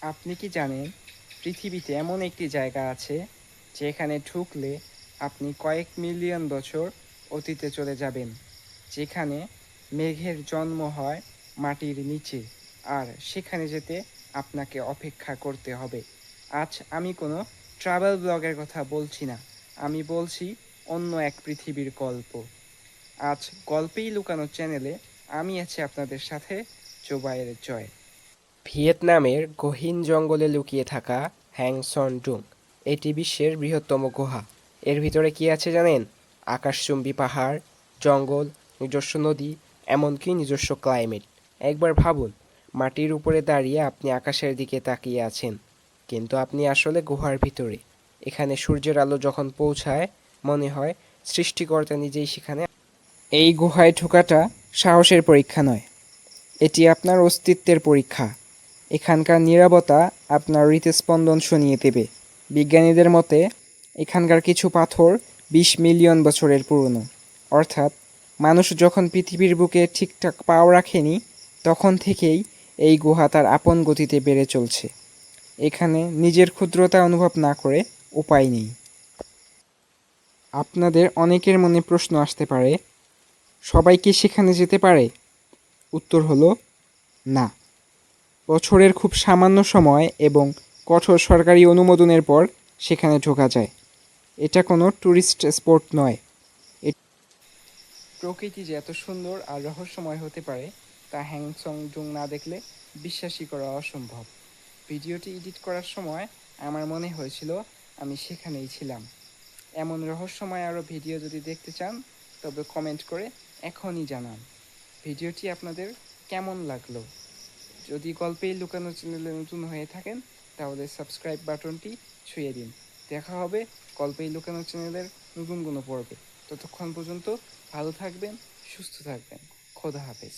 আপনি কি জানেন পৃথিবীতে এমন একটি জায়গা আছে যেখানে ঢুকলে আপনি কয়েক মিলিয়ন বছর অতীতে চলে যাবেন, যেখানে মেঘের জন্ম হয় মাটির নিচে, আর সেখানে যেতে আপনাকে অপেক্ষা করতে হবে। আজ আমি কোনো ট্রাভেল ব্লগের কথা বলছি না, আমি বলছি অন্য এক পৃথিবীর গল্প। আজ গল্পেই লুকানো চ্যানেলে আমি আছি আপনাদের সাথে, জোবায়ের জয়। ভিয়েতনামের গহীন জঙ্গলে লুকিয়ে থাকা হ্যাং সন ডুং, এটি বিশ্বের বৃহত্তম গুহা। এর ভিতরে কি আছে জানেন? আকাশচুম্বী পাহাড়, জঙ্গল, নিজস্ব নদী, এমনকি নিজস্ব ক্লাইমেট। একবার ভাবুন, মাটির উপরে দাঁড়িয়ে আপনি আকাশের দিকে তাকিয়ে আছেন, কিন্তু আপনি আসলে গুহার ভিতরে। এখানে সূর্যের আলো যখন পৌঁছায়, মনে হয় সৃষ্টিকর্তা নিজেই সেখানে। এই গুহায় ঢোকাটা সাহসের পরীক্ষা নয়, এটি আপনার অস্তিত্বের পরীক্ষা। এখানকার নীরবতা আপনার হৃদস্পন্দন শুনিয়ে দেবে। বিজ্ঞানীদের মতে এখানকার কিছু পাথর 20 মিলিয়ন বছরের পুরনো। অর্থাৎ মানুষ যখন পৃথিবীর বুকে ঠিকঠাক পাও রাখেনি, তখন থেকেই এই গুহা তার আপন গতিতে বেড়ে চলছে। এখানে নিজের ক্ষুদ্রতা অনুভব না করে উপায় নেই। আপনাদের অনেকের মনে প্রশ্ন আসতে পারে, সবাই কি সেখানে যেতে পারে? উত্তর হলো না। বছরের খুব সামান্য সময় এবং কঠোর সরকারি অনুমোদনের পর সেখানে ঢোকা যায়। এটা কোনো ট্যুরিস্ট স্পট নয়। প্রকৃতি যে এত সুন্দর আর রহস্যময় হতে পারে তা হ্যাংসং জুং না দেখলে বিশ্বাসই করা অসম্ভব। ভিডিওটি এডিট করার সময় আমার মনে হয়েছিল আমি সেখানেই ছিলাম। এমন রহস্যময় আরও ভিডিও যদি দেখতে চান, তবে কমেন্ট করে এখনই জানান। ভিডিওটি আপনাদের কেমন লাগলো? যদি গল্পেই লুকানো চ্যানেলে নতুন হয়ে থাকেন, তাহলে সাবস্ক্রাইব বাটনটি ছুঁয়ে দিন। দেখা হবে গল্পেই লুকানো চ্যানেলের নতুন কোনো পর্বে। ততক্ষণ পর্যন্ত ভালো থাকবেন, সুস্থ থাকবেন। খোদা হাফেজ।